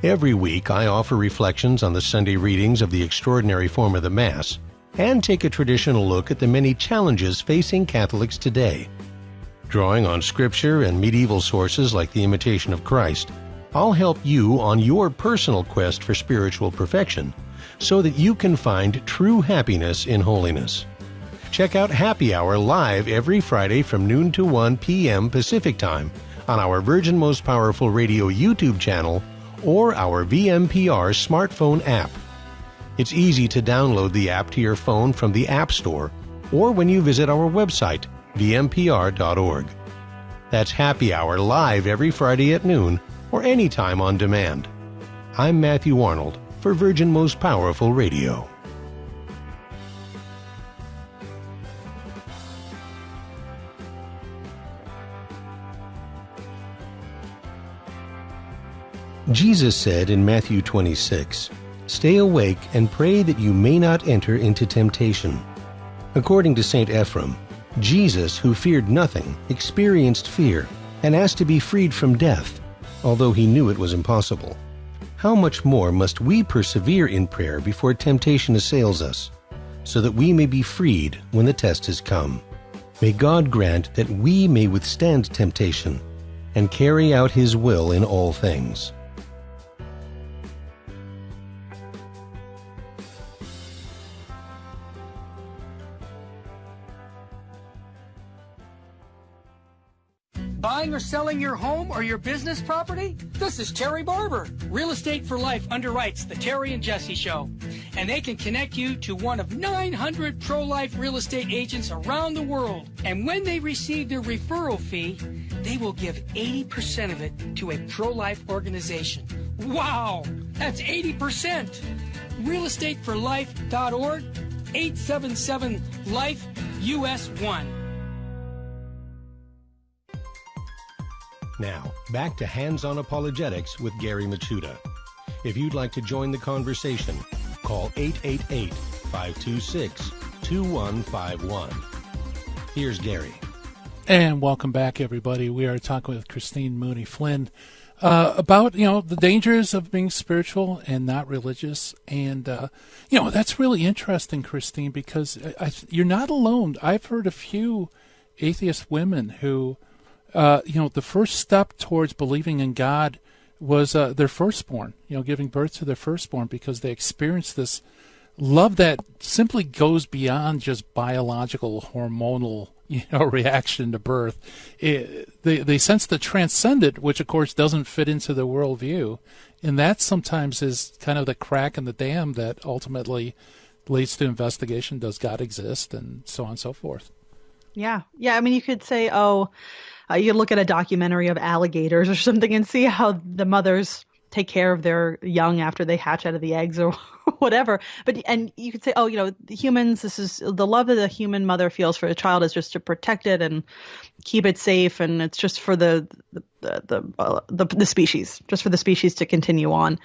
Every week I offer reflections on the Sunday readings of the extraordinary form of the Mass and take a traditional look at the many challenges facing Catholics today. Drawing on Scripture and medieval sources like the Imitation of Christ, I'll help you on your personal quest for spiritual perfection so that you can find true happiness in holiness. Check out Happy Hour live every Friday from noon to 1 p.m. Pacific Time on our Virgin Most Powerful Radio YouTube channel or our VMPR smartphone app. It's easy to download the app to your phone from the App Store or when you visit our website, vmpr.org. That's Happy Hour live every Friday at noon or anytime on demand. I'm Matthew Arnold for Virgin Most Powerful Radio. Jesus said in Matthew 26, "Stay awake and pray that you may not enter into temptation." According to St. Ephrem, Jesus, who feared nothing, experienced fear and asked to be freed from death, although he knew it was impossible. How much more must we persevere in prayer before temptation assails us, so that we may be freed when the test has come? May God grant that we may withstand temptation and carry out His will in all things. Buying or selling your home or your business property? This is Terry Barber. Real Estate for Life underwrites the Terry and Jesse Show. And they can connect you to one of 900 pro-life real estate agents around the world. And when they receive their referral fee, they will give 80% of it to a pro-life organization. Wow! That's 80%! realestateforlife.org, 877-LIFE-US1. Now, back to Hands-On Apologetics with Gary Machuda. If you'd like to join the conversation, call 888-526-2151. Here's Gary. And welcome back, everybody. We are talking with Christine Mooney Flynn about, the dangers of being spiritual and not religious. And, that's really interesting, Christine, because you're not alone. I've heard a few atheist women who the first step towards believing in God was their firstborn, giving birth to their firstborn, because they experienced this love that simply goes beyond just biological, hormonal, reaction to birth. They sense the transcendent, which of course doesn't fit into the worldview, and that sometimes is kind of the crack in the dam that ultimately leads to investigation. Does God exist, and so on and so forth. Yeah. I mean, you could say, you look at a documentary of alligators or something and see how the mothers take care of their young after they hatch out of the eggs or whatever. And you could say, the humans, this is the love that the human mother feels for a child is just to protect it and keep it safe. And it's just for the species, just for the species to continue on.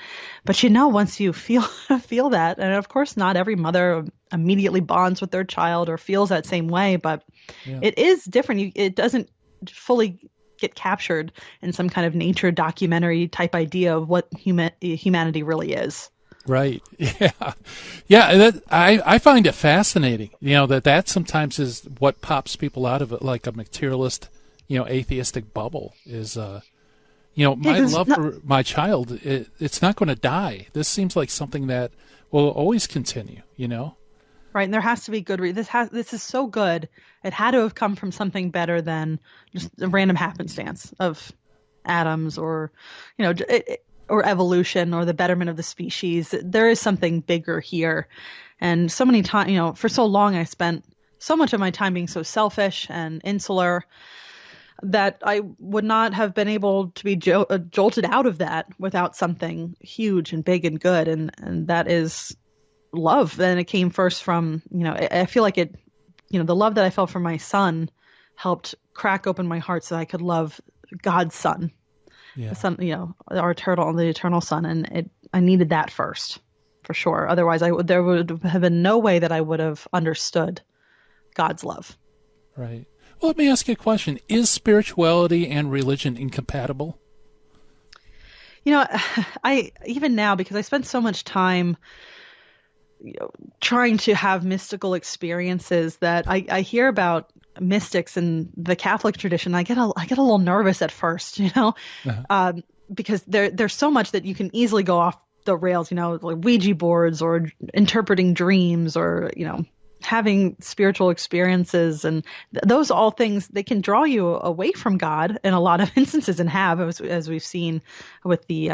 But once you feel that, and of course not every mother immediately bonds with their child or feels that same way, but it is different. It doesn't fully get captured in some kind of nature documentary type idea of what humanity really is. Right. Yeah. I find it fascinating. That sometimes is what pops people out of it, like a materialist, atheistic bubble. Is my love for my child. It's not going to die. This seems like something that will always continue. Right, and there has to be good reason. This is so good. It had to have come from something better than just a random happenstance of atoms or, or evolution or the betterment of the species. There is something bigger here, and so many times, for so long, I spent so much of my time being so selfish and insular that I would not have been able to be jolted out of that without something huge and big and good, and that is love. Then it came first from, I feel like it, the love that I felt for my son helped crack open my heart so I could love God's son, the son, the eternal son. And I needed that first, for sure. Otherwise there would have been no way that I would have understood God's love. Right. Well, let me ask you a question. Is spirituality and religion incompatible? I even now, because I spend so much time trying to have mystical experiences, that I hear about mystics in the Catholic tradition. I get a little nervous at first, because there's so much that you can easily go off the rails, like Ouija boards or interpreting dreams or, having spiritual experiences, and those all things, they can draw you away from God in a lot of instances, and have, as we've seen with the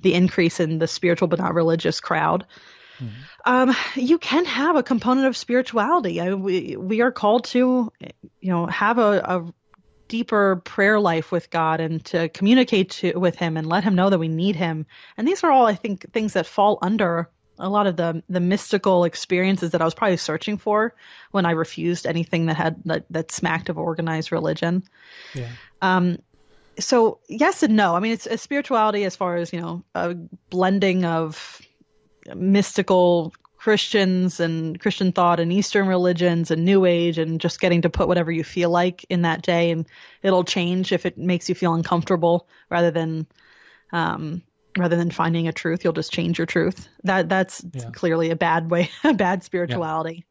increase in the spiritual but not religious crowd. You can have a component of spirituality. We are called to, have a deeper prayer life with God and to communicate with Him and let Him know that we need Him. And these are all, I think, things that fall under a lot of the mystical experiences that I was probably searching for when I refused anything that smacked of organized religion. Yeah. So yes and no. I mean, it's a spirituality as far as, a blending of mystical Christians and Christian thought and Eastern religions and New Age, and just getting to put whatever you feel like in that day, and it'll change if it makes you feel uncomfortable, rather than finding a truth. You'll just change your truth. That's clearly a bad way, a bad spirituality.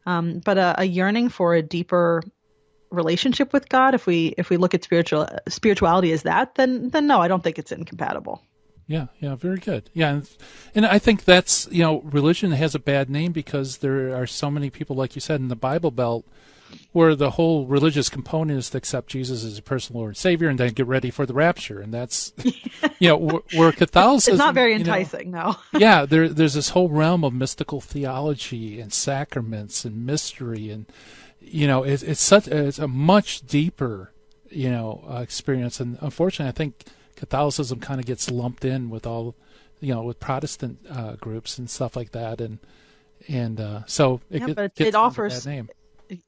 But a yearning for a deeper relationship with God, if we look at spirituality as that, then no, I don't think it's incompatible. Yeah, very good. Yeah, and I think that's, religion has a bad name because there are so many people, like you said, in the Bible Belt, where the whole religious component is to accept Jesus as a personal Lord and Savior and then get ready for the rapture. And that's, where Catholicism... It's not very enticing, no. Yeah, there's this whole realm of mystical theology and sacraments and mystery, and, it's a much deeper, experience. And unfortunately, I think Catholicism kind of gets lumped in with all, with Protestant groups and stuff like that, and so it offers a bad name.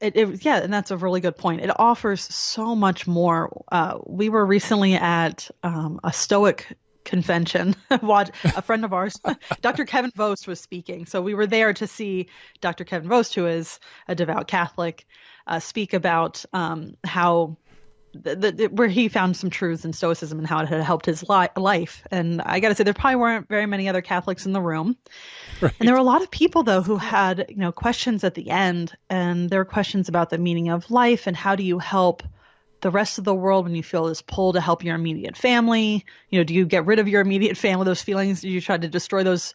And that's a really good point. It offers so much more. We were recently at a Stoic convention. A friend of ours, Dr. Kevin Vost, was speaking. So we were there to see Dr. Kevin Vost, who is a devout Catholic, speak about how where he found some truths in Stoicism and how it had helped his life. And I got to say, there probably weren't very many other Catholics in the room. Right. And there were a lot of people, though, who had, questions at the end. And there were questions about the meaning of life and how do you help the rest of the world when you feel this pull to help your immediate family. Do you get rid of your immediate family, those feelings? Do you try to destroy those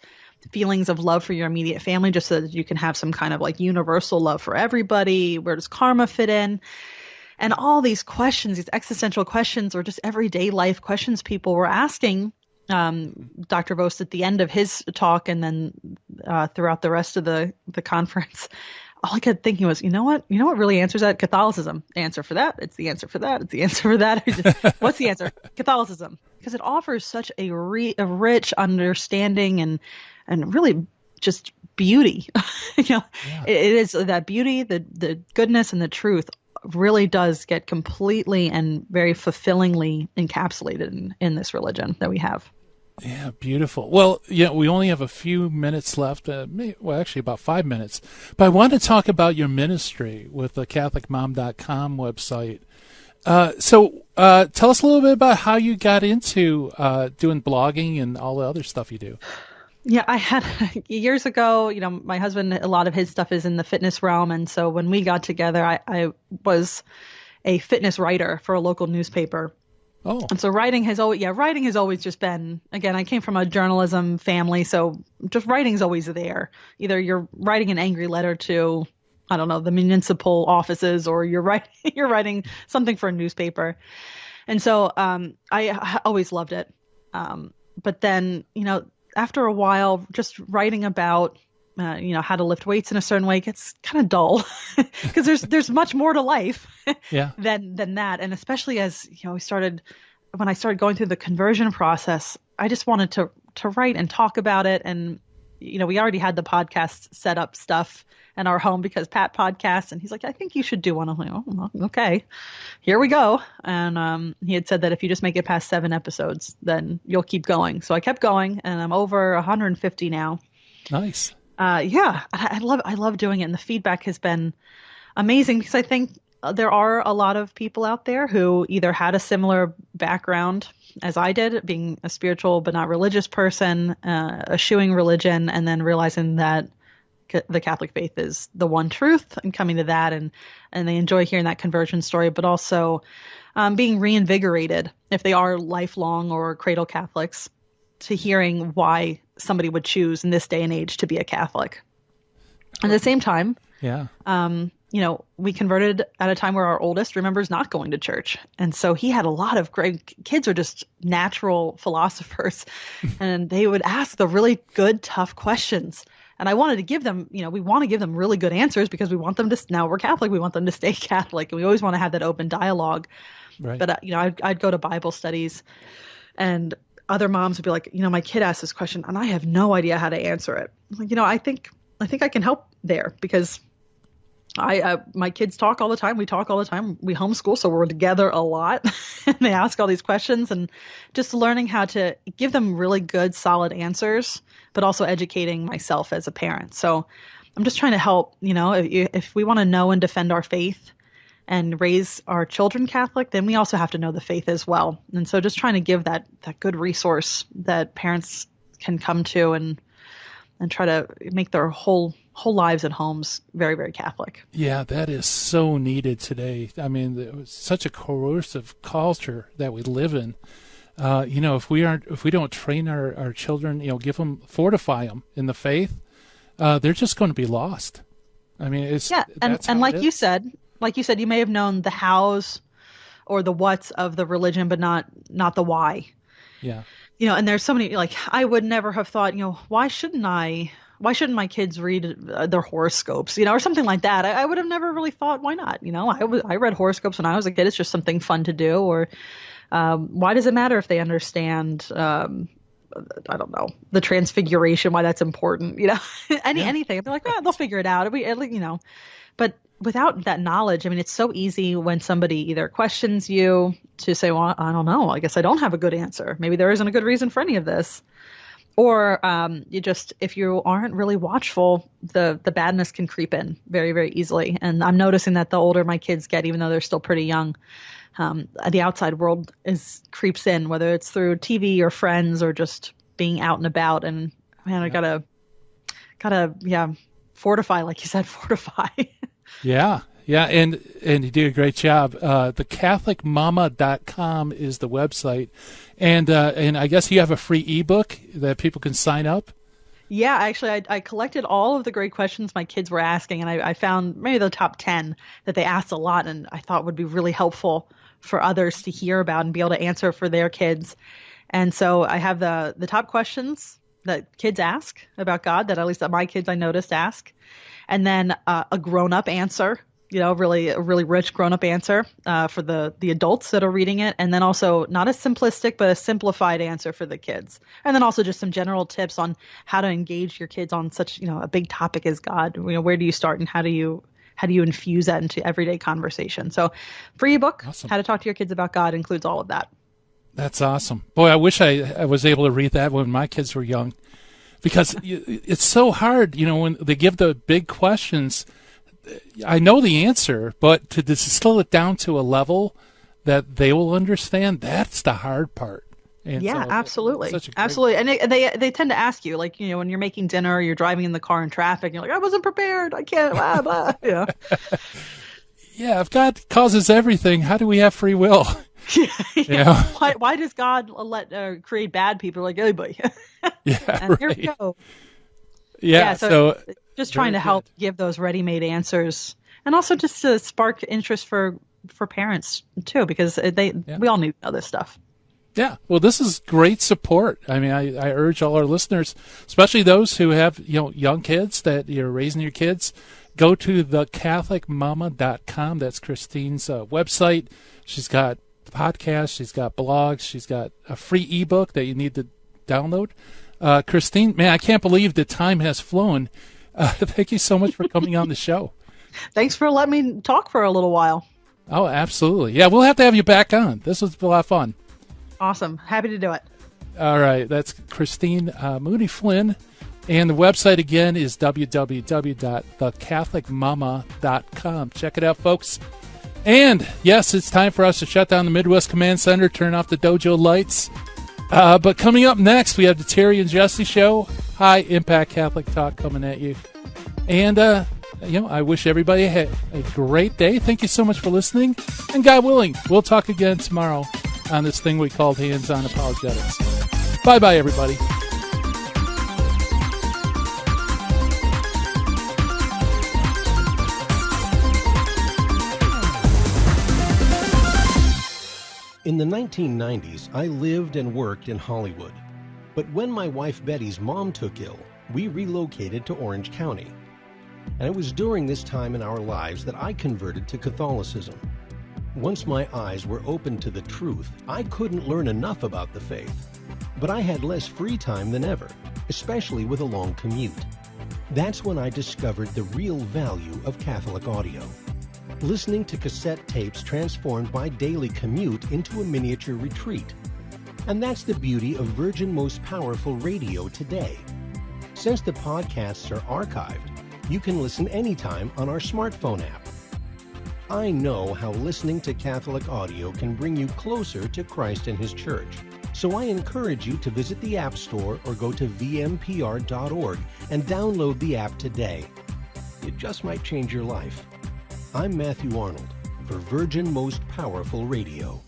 feelings of love for your immediate family just so that you can have some kind of like universal love for everybody? Where does karma fit in? And all these questions, these existential questions, or just everyday life questions people were asking Dr. Vost at the end of his talk, and then throughout the rest of the conference. All I kept thinking was, you know what really answers that? Catholicism. The answer for that. It's the answer for that. It's the answer for that. What's the answer? Catholicism. Because it offers such a rich understanding and really just beauty. It is that beauty, the goodness, and the truth really does get completely and very fulfillingly encapsulated in this religion that we have. Yeah, beautiful. Well, we only have a few minutes left. Actually about 5 minutes. But I want to talk about your ministry with the CatholicMom.com website. So tell us a little bit about how you got into doing blogging and all the other stuff you do. Yeah, I had years ago, my husband, a lot of his stuff is in the fitness realm. And so when we got together, I was a fitness writer for a local newspaper. Oh. And so writing has always just been, again, I came from a journalism family. So just writing's always there. Either you're writing an angry letter to, I don't know, the municipal offices, or you're writing something for a newspaper. And so I always loved it. But then, after a while, just writing about, how to lift weights in a certain way gets kind of dull because there's much more to life than that. And especially as, when I started going through the conversion process, I just wanted to write and talk about it. And, we already had the podcast set up stuff in our home because Pat podcasts, and he's like, I think you should do one. I'm like, oh, okay, here we go. And he had said that if you just make it past 7 episodes, then you'll keep going. So I kept going, and I'm over 150 now. Nice. I love doing it. And the feedback has been amazing because I think there are a lot of people out there who either had a similar background as I did, being a spiritual but not religious person, eschewing religion, and then realizing that the Catholic faith is the one truth, and coming to that, and they enjoy hearing that conversion story, but also being reinvigorated if they are lifelong or cradle Catholics, to hearing why somebody would choose in this day and age to be a Catholic. At the same time, we converted at a time where our oldest remembers not going to church. And so he had a lot of great kids are just natural philosophers, and they would ask the really good, tough questions. And I wanted to give them, we want to give them really good answers because we want them to, now we're Catholic, we want them to stay Catholic. And we always want to have that open dialogue. Right. But, I'd go to Bible studies, and other moms would be like, my kid asked this question and I have no idea how to answer it. I'm like, I think I can help there, because My kids talk all the time. We talk all the time. We homeschool, so we're together a lot. And they ask all these questions, and just learning how to give them really good, solid answers, but also educating myself as a parent. So I'm just trying to help, if we want to know and defend our faith and raise our children Catholic, then we also have to know the faith as well. And so just trying to give that good resource that parents can come to and try to make their whole lives and homes very, very Catholic. Yeah, that is so needed today. I mean, it was such a coercive culture that we live in. If we don't train our children, fortify them in the faith, they're just going to be lost. I mean, and like you said, you may have known the hows or the whats of the religion, but not the why. Yeah. And there's so many, like, I would never have thought, why shouldn't my kids read their horoscopes, or something like that. I would have never really thought, why not? I read horoscopes when I was a kid. It's just something fun to do. Or why does it matter if they understand, I don't know, the transfiguration, why that's important, anything. They're like, they'll figure it out. But without that knowledge, I mean, it's so easy when somebody either questions you to say, well, I don't know, I guess I don't have a good answer. Maybe there isn't a good reason for any of this. Or if you aren't really watchful, the badness can creep in very, very easily. And I'm noticing that the older my kids get, even though they're still pretty young, the outside world creeps in, whether it's through TV or friends or just being out and about. And man, I gotta fortify, like you said, fortify. Yeah, and you do a great job. thecatholicmama.com is the website, and I guess you have a free ebook that people can sign up. Yeah, actually, I collected all of the great questions my kids were asking, and I found maybe the top 10 that they asked a lot, and I thought would be really helpful for others to hear about and be able to answer for their kids. And so I have the top questions that kids ask about God, that at least that my kids I noticed ask. And then a grown-up answer, a really rich grown-up answer for the adults that are reading it. And then also not a simplistic, but a simplified answer for the kids. And then also just some general tips on how to engage your kids on such, a big topic as God. Where do you start and how do you infuse that into everyday conversation? So free ebook, Awesome. How to Talk to Your Kids About God, includes all of that. That's awesome. Boy, I wish I was able to read that when my kids were young. Because it's so hard, when they give the big questions, I know the answer, but to distill it down to a level that they will understand, that's the hard part. And yeah, so absolutely. Absolutely. And they tend to ask you, like, when you're making dinner, or you're driving in the car in traffic, and you're like, I wasn't prepared. I can't, blah, blah. Yeah, if God causes everything, how do we have free will? Yeah. Why does God create bad people like anybody? Yeah, and right. Here we go. Yeah, so just trying to help give those ready-made answers, and also just to spark interest for parents too, because we all need to know this stuff. Yeah, well, this is great support. I mean, I urge all our listeners, especially those who have young kids that you're raising your kids, go to thecatholicmama.com. That's Christine's website. She's got podcasts, she's got blogs, she's got a free ebook that you need to download. Christine, man, I can't believe the time has flown. Thank you so much for coming on the show. Thanks for letting me talk for a little while. Oh, absolutely. Yeah, we'll have to have you back on. This was a lot of fun. Awesome. Happy to do it. All right. That's Christine Moody Flynn. And the website again is www.thecatholicmama.com. Check it out, folks. And yes, it's time for us to shut down the Midwest Command Center, turn off the dojo lights. But coming up next, we have the Terry and Jesse Show. High Impact Catholic Talk coming at you. And, I wish everybody a great day. Thank you so much for listening. And God willing, we'll talk again tomorrow on this thing we called Hands on Apologetics. Bye-bye, everybody. In the 1990s, I lived and worked in Hollywood. But when my wife Betty's mom took ill, we relocated to Orange County. And it was during this time in our lives that I converted to Catholicism. Once my eyes were opened to the truth, I couldn't learn enough about the faith. But I had less free time than ever, especially with a long commute. That's when I discovered the real value of Catholic audio. Listening to cassette tapes transformed my daily commute into a miniature retreat. And that's the beauty of Virgin Most Powerful Radio today. Since the podcasts are archived, you can listen anytime on our smartphone app. I know how listening to Catholic audio can bring you closer to Christ and His Church. So I encourage you to visit the App Store or go to vmpr.org and download the app today. It just might change your life. I'm Matthew Arnold for Virgin Most Powerful Radio.